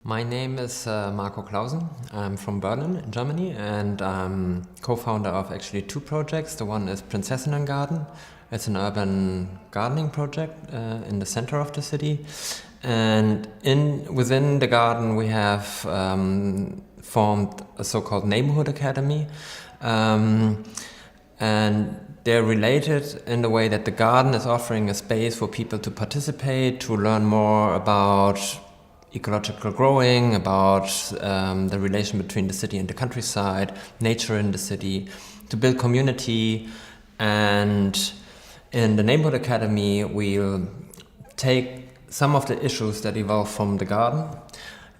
My name is Marco Clausen. I'm from Berlin in Germany, and I'm co-founder of actually two projects. The one is Prinzessinnengarten. It's an urban gardening project in the center of the city. And within the garden we have formed a so-called neighborhood academy. And they're related in the way that the garden is offering a space for people to participate, to learn more about ecological growing, about the relation between the city and the countryside, nature in the city, to build community. And in the Neighborhood Academy, we'll take some of the issues that evolve from the garden.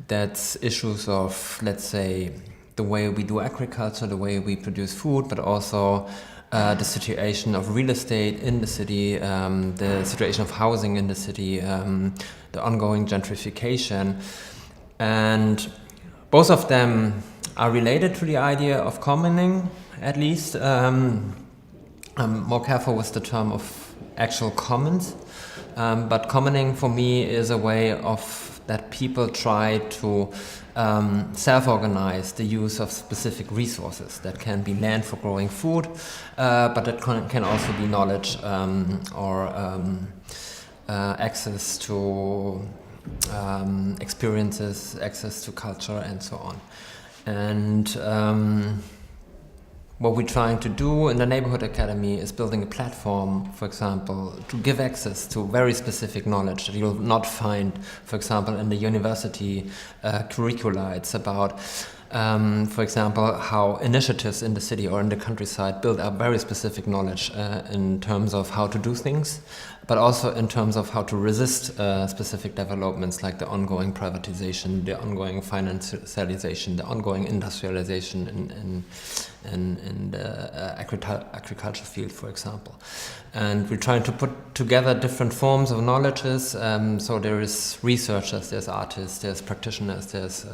That's issues of, let's say, the way we do agriculture, the way we produce food, but also the situation of real estate in the city, the situation of housing in the city, the ongoing gentrification. And both of them are related to the idea of commoning, at least. I'm more careful with the term of actual commons. But commoning for me is a way of that people try to self-organize the use of specific resources. That can be land for growing food, but that can also be knowledge or access to experiences, access to culture, and so on. And what we're trying to do in the Neighborhood Academy is building a platform, for example, to give access to very specific knowledge that you'll not find, for example, in the university curricula. It's about, for example, how initiatives in the city or in the countryside build up very specific knowledge in terms of how to do things, but also in terms of how to resist specific developments like the ongoing privatization, the ongoing financialization, the ongoing industrialization in the agriculture field, for example. And we're trying to put together different forms of knowledges. So there is researchers, there's artists, there's practitioners, there's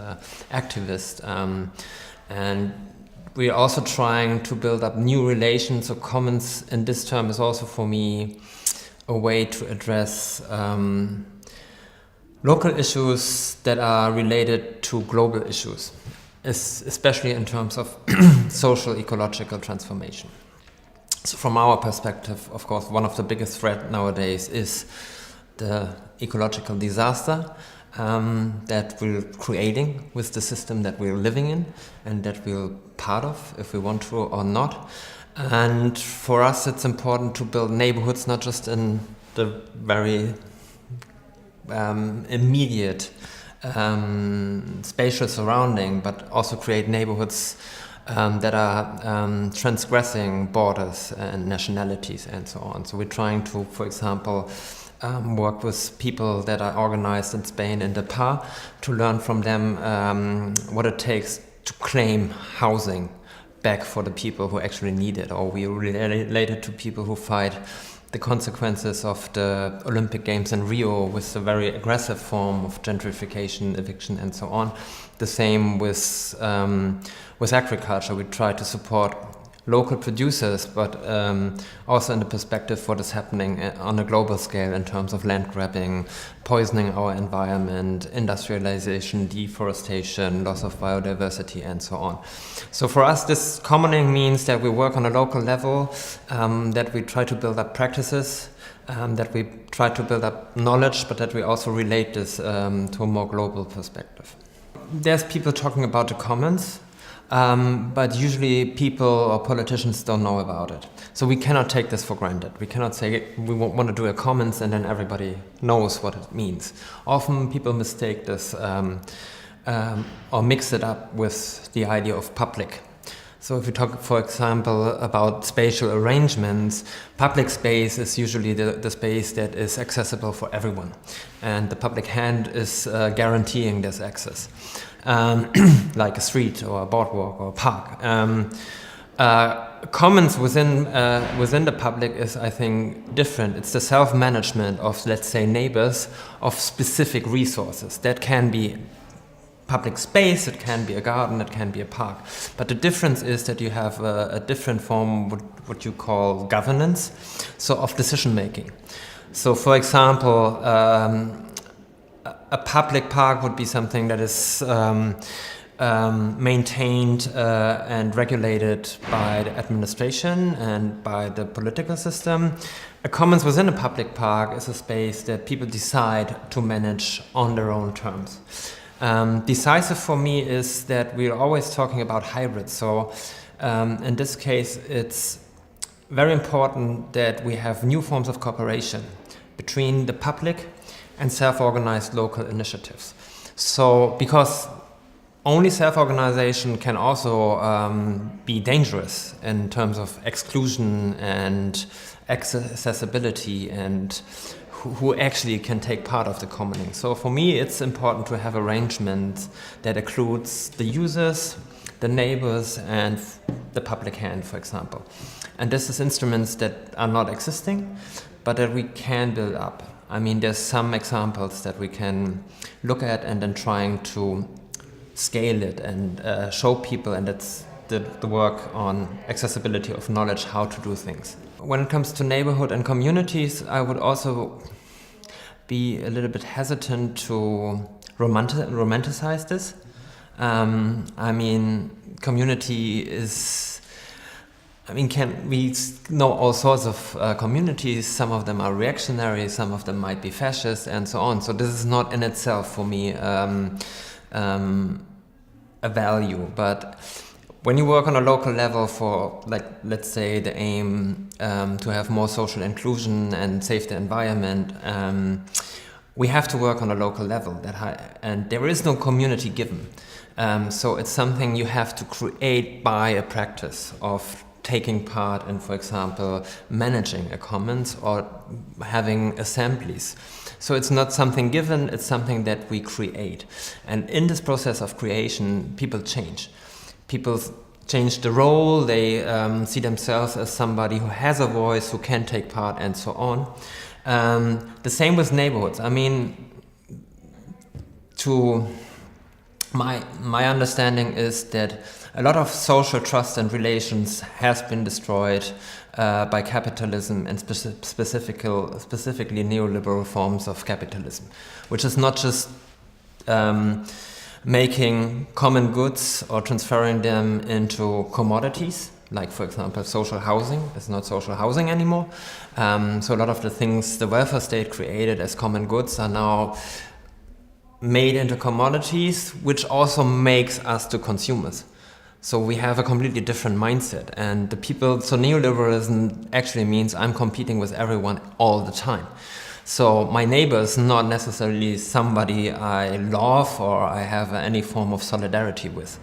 activists. And we're also trying to build up new relations. So commons in this term is also for me a way to address local issues that are related to global issues, especially in terms of social ecological transformation. So from our perspective, of course, one of the biggest threats nowadays is the ecological disaster that we're creating with the system that we're living in and that we're part of, if we want to or not. And for us, it's important to build neighborhoods not just in the very immediate spatial surrounding, but also create neighborhoods that are transgressing borders and nationalities and so on. So we're trying to, for example, work with people that are organized in Spain in the PA to learn from them what it takes to claim housing back for the people who actually need it. Or we related to people who fight the consequences of the Olympic Games in Rio with a very aggressive form of gentrification, eviction, and so on. The same with agriculture. We try to support local producers, but also in the perspective what is happening on a global scale in terms of land grabbing, poisoning our environment, industrialization, deforestation, loss of biodiversity, and so on. So for us, this commoning means that we work on a local level, that we try to build up practices, that we try to build up knowledge, but that we also relate this to a more global perspective. There's people talking about the commons, but usually people or politicians don't know about it. So we cannot take this for granted. We cannot say we want to do a commons and then everybody knows what it means. Often people mistake this or mix it up with the idea of public. So if we talk, for example, about spatial arrangements, public space is usually the space that is accessible for everyone. And the public hand is guaranteeing this access. Like a street or a boardwalk or a park. Commons within the public is, I think, different. It's the self-management of, let's say, neighbors of specific resources. That can be public space, it can be a garden, it can be a park. But the difference is that you have a different form, what you call governance, so of decision making. So, for example, a public park would be something that is maintained and regulated by the administration and by the political system. A commons within a public park is a space that people decide to manage on their own terms. Decisive for me is that we're always talking about hybrids. So in this case, it's very important that we have new forms of cooperation between the public and self-organized local initiatives. So, because only self-organization can also be dangerous in terms of exclusion and accessibility and who actually can take part of the commoning. So for me, it's important to have arrangements that includes the users, the neighbors, and the public hand, for example. And this is instruments that are not existing, but that we can build up. I mean, there's some examples that we can look at and then trying to scale it and show people, and that's the work on accessibility of knowledge, how to do things. When it comes to neighborhood and communities, I would also be a little bit hesitant to romanticize this. I mean, community is, we know all sorts of communities. Some of them are reactionary, some of them might be fascist, and so on. So this is not in itself for me a value. But when you work on a local level for, like, let's say the aim to have more social inclusion and save the environment, we have to work on a local level and there is no community given. So it's something you have to create by a practice of taking part in, for example, managing a commons or having assemblies. So it's not something given, it's something that we create. And in this process of creation, people change. People change the role, they see themselves as somebody who has a voice, who can take part, and so on. The same with neighborhoods. I mean, my understanding is that a lot of social trust and relations has been destroyed by capitalism and specifically neoliberal forms of capitalism, which is not just making common goods or transferring them into commodities, like, for example, social housing is not social housing anymore. So a lot of the things the welfare state created as common goods are now made into commodities, which also makes us to consumers. So we have a completely different mindset, and so neoliberalism actually means I'm competing with everyone all the time. So my neighbor is not necessarily somebody I love or I have any form of solidarity with.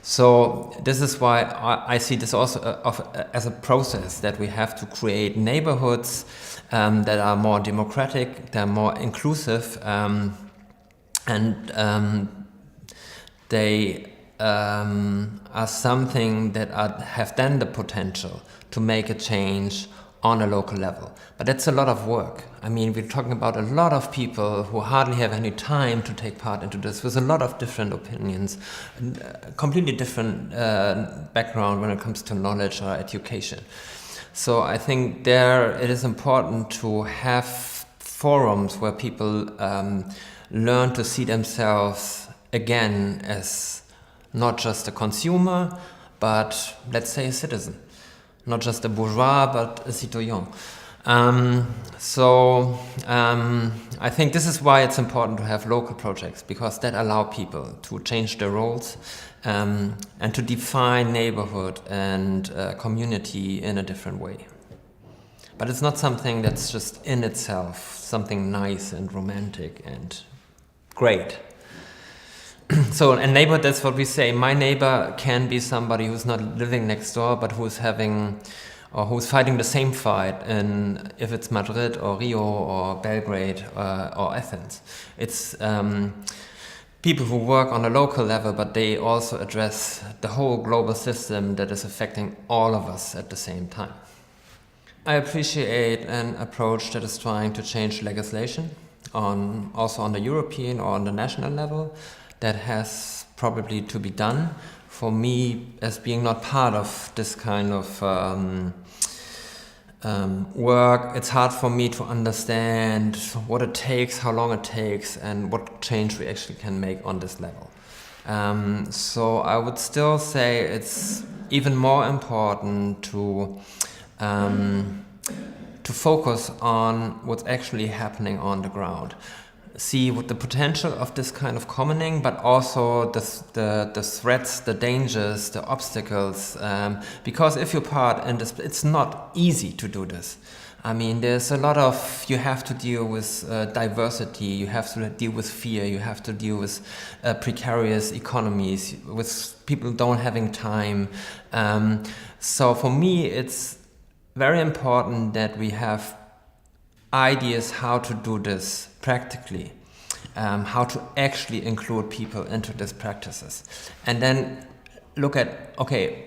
So this is why I see this also as a process that we have to create neighborhoods that are more democratic, they're more inclusive, and they are something that have then the potential to make a change on a local level. But that's a lot of work. I mean, we're talking about a lot of people who hardly have any time to take part into this, with a lot of different opinions, completely different background when it comes to knowledge or education. So I think it is important to have forums where people learn to see themselves again as not just a consumer, but let's say a citizen. Not just a bourgeois, but a citoyen. I think this is why it's important to have local projects, because that allow people to change their roles and to define neighborhood and community in a different way. But it's not something that's just in itself something nice and romantic and great. So a neighbor, that's what we say. My neighbor can be somebody who's not living next door, but who's fighting the same fight, if it's Madrid or Rio or Belgrade or Athens. It's people who work on a local level, but they also address the whole global system that is affecting all of us at the same time. I appreciate an approach that is trying to change legislation, also on the European or on the national level. That has probably to be done. For me, as being not part of this kind of work, it's hard for me to understand what it takes, how long it takes, and what change we actually can make on this level. So I would still say it's even more important to focus on what's actually happening on the ground. See what the potential of this kind of commoning, but also the threats, the dangers, the obstacles. Because if you're part in this, it's not easy to do this. I mean, there's a lot of, you have to deal with diversity, you have to deal with fear, you have to deal with precarious economies, with people don't having time. So for me, it's very important that we have ideas how to do this practically, how to actually include people into these practices. And then look at, okay,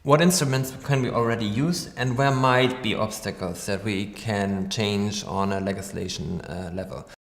what instruments can we already use and where might be obstacles that we can change on a legislation level.